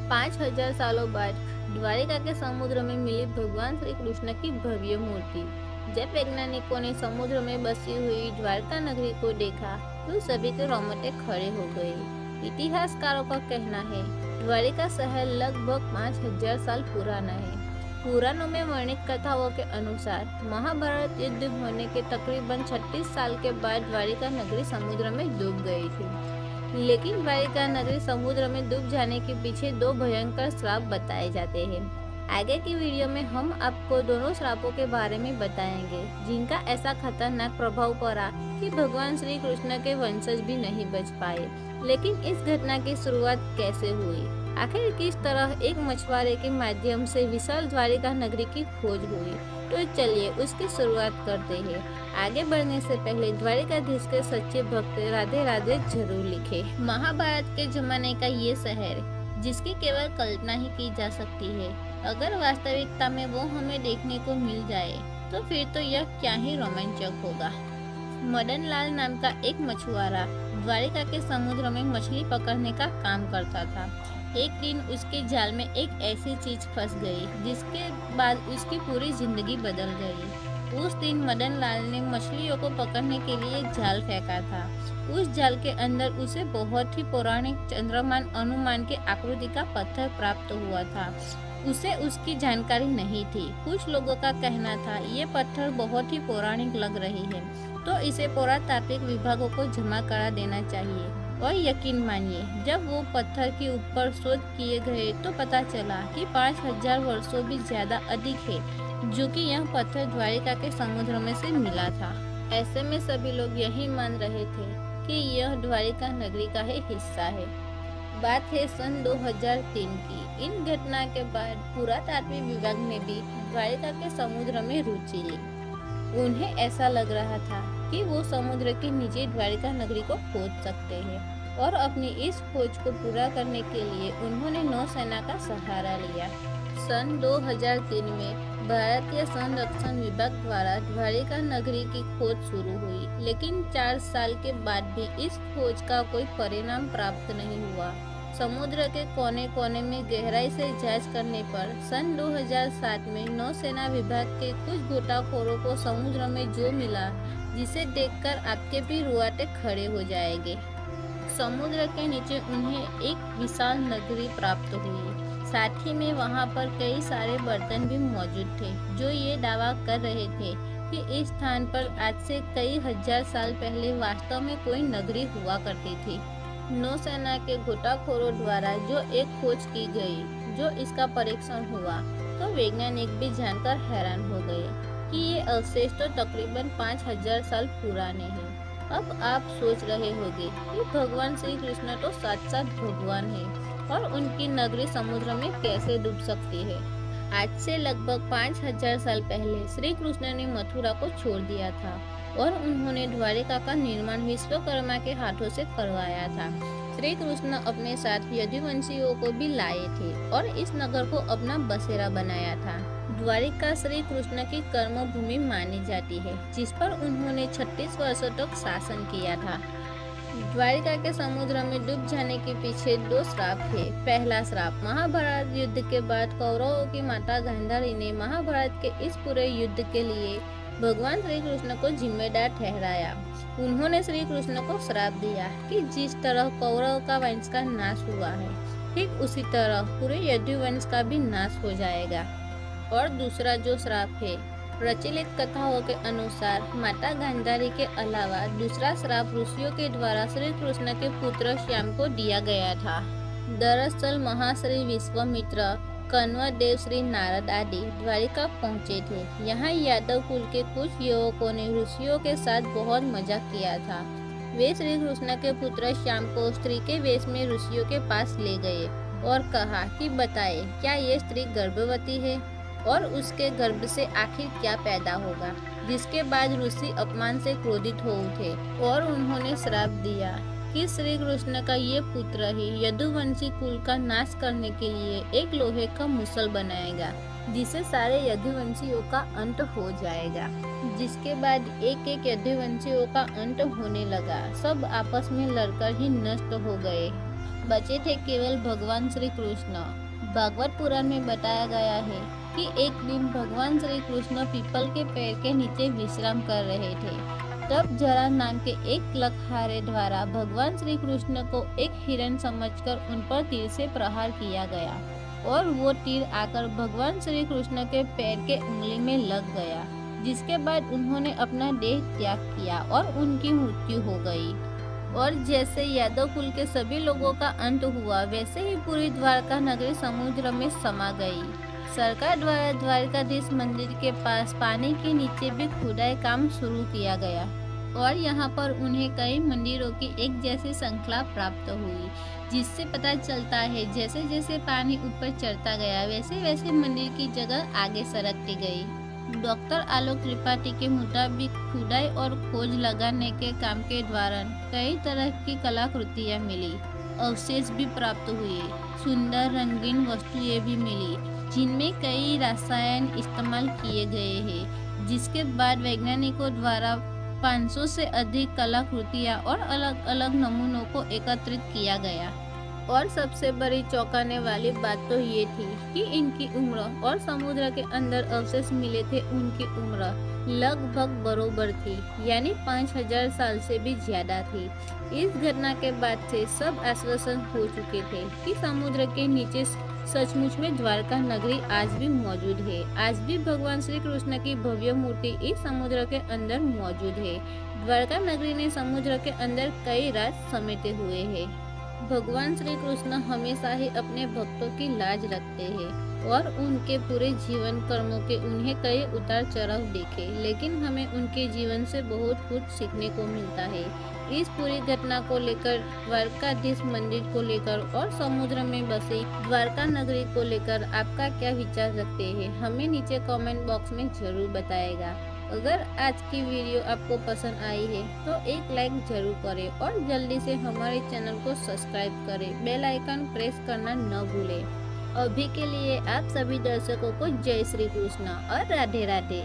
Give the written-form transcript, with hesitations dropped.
5000 सालों बाद द्वारिका के समुद्र में मिली भगवान श्री कृष्ण की भव्य मूर्ति। जब वैज्ञानिकों ने समुद्र में बसी हुई द्वारका नगरी को देखा तो सभी के रोंगटे खड़े हो गए। इतिहासकारों का कहना है द्वारिका शहर लगभग 5000 साल पुराना है। पुराणों में वर्णित कथाओं के अनुसार महाभारत युद्ध होने के तकरीबन 36 साल के बाद द्वारिका नगरी समुद्र में डूब गई थी। लेकिन द्वारिका नगरी समुद्र में डूब जाने के पीछे दो भयंकर श्राप बताए जाते हैं। आगे की वीडियो में हम आपको दोनों श्रापों के बारे में बताएंगे जिनका ऐसा खतरनाक प्रभाव पड़ा कि भगवान श्री कृष्ण के वंशज भी नहीं बच पाए। लेकिन इस घटना की शुरुआत कैसे हुई, आखिर किस तरह एक मछुआरे के माध्यम से विशाल द्वारिका नगरी की खोज हुई, तो चलिए उसकी शुरुआत करते हैं। आगे बढ़ने से पहले द्वारिकाधीश के सच्चे भक्त राधे राधे जरूर लिखे। महाभारत के जमाने का ये शहर जिसकी केवल कल्पना ही की जा सकती है, अगर वास्तविकता में वो हमें देखने को मिल जाए तो फिर तो यह क्या ही रोमांचक होगा। मदन लाल नाम का एक मछुआरा द्वारिका के समुद्र में मछली पकड़ने का काम करता था। एक दिन उसके जाल में एक ऐसी चीज फंस गई जिसके बाद उसकी पूरी जिंदगी बदल गई। उस दिन मदन लाल ने मछलियों को पकड़ने के लिए जाल फेंका था। उस जाल के अंदर उसे बहुत ही पौराणिक चंद्रमान अनुमान के आकृति का पत्थर प्राप्त हुआ था। उसे उसकी जानकारी नहीं थी। कुछ लोगों का कहना था ये पत्थर बहुत ही पौराणिक लग रही है तो इसे पुरातात्विक विभागों को जमा करा देना चाहिए। और यकीन मानिए जब वो पत्थर के ऊपर शोध किए गए तो पता चला कि 5000 वर्षों भी ज्यादा अधिक है जो कि यह पत्थर द्वारिका के समुद्र में से मिला था। ऐसे में सभी लोग यही मान रहे थे कि यह द्वारिका नगरी का ही हिस्सा है। बात है सन 2003 की। इन घटना के बाद पुरातात्विक विभाग ने भी द्वारिका के समुद्र में रुचि ली। उन्हें ऐसा लग रहा था कि वो समुद्र के नीचे द्वारिका नगरी को खोज सकते हैं और अपनी इस खोज को पूरा करने के लिए उन्होंने नौसेना का सहारा लिया। सन 2003 में भारतीय संरक्षण विभाग द्वारा द्वारिका नगरी की खोज शुरू हुई, लेकिन 4 साल के बाद भी इस खोज का कोई परिणाम प्राप्त नहीं हुआ। समुद्र के कोने कोने में गहराई से जांच करने पर सन 2007 में नौसेना विभाग के कुछ गोताखोरों को समुद्र में जो मिला जिसे देखकर आपके भी रुआटे खड़े हो जाएंगे। समुद्र के नीचे उन्हें एक विशाल नगरी प्राप्त हुई। साथ ही में वहां पर कई सारे बर्तन भी मौजूद थे जो ये दावा कर रहे थे कि इस स्थान पर आज से कई हजार साल पहले वास्तव में कोई नगरी हुआ करती थी। नौसेना के गोताखोरों द्वारा जो एक खोज की गई, जो इसका परीक्षण हुआ, तो वैज्ञानिक भी जानकर हैरान हो गए कि ये अवशेष तो तकरीबन 5000 साल पुराने हैं। अब आप सोच रहे होंगे कि भगवान श्री कृष्ण तो साक्षात भगवान है और उनकी नगरी समुद्र में कैसे डूब सकती है। आज से लगभग 5000 साल पहले श्री कृष्ण ने मथुरा को छोड़ दिया था और उन्होंने द्वारिका का निर्माण विश्वकर्मा के हाथों से करवाया था। श्री कृष्ण अपने साथ यदुवंशियों को भी लाए थे और इस नगर को अपना बसेरा बनाया था। द्वारिका श्री कृष्ण की कर्म भूमि मानी जाती है जिस पर उन्होंने 36 वर्षों तक शासन किया था। द्वारिका के समुद्र में डूब जाने के पीछे दो श्राप थे। पहला श्राप, महाभारत युद्ध के बाद कौरवों की माता गांधारी ने महाभारत के इस पूरे युद्ध के लिए भगवान श्री कृष्ण को जिम्मेदार ठहराया। उन्होंने श्री कृष्ण को श्राप दिया कि जिस तरह कौरव का वंश का नाश हुआ है ठीक उसी तरह पूरे यदुवंश का भी नाश हो जाएगा। और दूसरा जो श्राप है, प्रचलित कथाओं के अनुसार माता गांधारी के अलावा दूसरा श्राप ऋषियों के द्वारा श्री कृष्ण के पुत्र श्याम को दिया गया था। दरअसल महाश्री विश्वामित्र, कण्व देव, श्री नारद आदि द्वारिका पहुंचे थे। यहाँ यादव कुल के कुछ युवकों ने ऋषियों के साथ बहुत मजाक किया था। वे श्री कृष्ण के पुत्र श्याम को स्त्री के वेश में ऋषियों के पास ले गए और कहा कि बताए क्या ये स्त्री गर्भवती है और उसके गर्भ से आखिर क्या पैदा होगा। जिसके बाद ऋषि अपमान से क्रोधित हो उठे और उन्होंने श्राप दिया कि श्री कृष्ण का ये पुत्र ही यदुवंशी कुल का नाश करने के लिए एक लोहे का मुसल बनाएगा जिससे सारे यदुवंशियों का अंत हो जाएगा। जिसके बाद एक एक यदुवंशियों का अंत होने लगा। सब आपस में लड़कर ही नष्ट हो गए। बचे थे केवल भगवान श्री कृष्ण। भागवत पुराण में बताया गया है कि एक दिन भगवान श्री कृष्ण पीपल के पेड़ के नीचे विश्राम कर रहे थे। तब जरा नाम के एक लकहारे द्वारा भगवान श्री कृष्ण को एक हिरण समझकर उन पर तीर से प्रहार किया गया और वो तीर आकर भगवान श्री कृष्ण के पैर के उंगली में लग गया, जिसके बाद उन्होंने अपना देह त्याग किया और उनकी मृत्यु हो गई। और जैसे यादव कुल के सभी लोगों का अंत हुआ, वैसे ही पूरी द्वारका नगरी समुद्र में समा गई। सरकार द्वारा द्वारकाधीश मंदिर के पास पानी के नीचे भी खुदाई काम शुरू किया गया और यहाँ पर उन्हें कई मंदिरों की एक जैसी श्रृंखला प्राप्त हुई, जिससे पता चलता है जैसे जैसे पानी ऊपर चढ़ता गया वैसे वैसे मंदिर की जगह आगे सरकती गई। डॉक्टर आलोक त्रिपाठी के मुताबिक खुदाई और खोज लगाने के काम के दौरान कई तरह की कलाकृतियाँ मिली, अवशेष भी प्राप्त हुए, सुंदर रंगीन वस्तुएं भी मिली जिनमें कई रसायन इस्तेमाल किए गए हैं, जिसके बाद वैज्ञानिकों द्वारा 500 से अधिक कलाकृतियाँ और अलग अलग नमूनों को एकत्रित किया गया। और सबसे बड़ी चौंकाने वाली बात तो ये थी कि इनकी उम्र और समुद्र के अंदर अवशेष मिले थे उनकी उम्र लगभग बरोबर थी, यानी 5000 साल से भी ज्यादा थी। इस घटना के बाद से सब आश्वासन हो चुके थे कि समुद्र के नीचे सचमुच में द्वारका नगरी आज भी मौजूद है। आज भी भगवान श्री कृष्ण की भव्य मूर्ति इस समुद्र के अंदर मौजूद है। द्वारका नगरी ने समुद्र के अंदर कई राज समेटे हुए हैं। भगवान श्री कृष्ण हमेशा ही अपने भक्तों की लाज रखते हैं और उनके पूरे जीवन कर्मों के उन्हें कई उतार चढ़ाव दिखे, लेकिन हमें उनके जीवन से बहुत कुछ सीखने को मिलता है। इस पूरी घटना को लेकर, द्वारकाधीश मंदिर को लेकर और समुद्र में बसी द्वारका नगरी को लेकर आपका क्या विचार रखते हैं, हमें नीचे कमेंट बॉक्स में जरूर बताएगा। अगर आज की वीडियो आपको पसंद आई है तो एक लाइक जरूर करें और जल्दी से हमारे चैनल को सब्सक्राइब करें, बेल आइकन प्रेस करना न भूलें। अभी के लिए आप सभी दर्शकों को जय श्री कृष्ण और राधे राधे।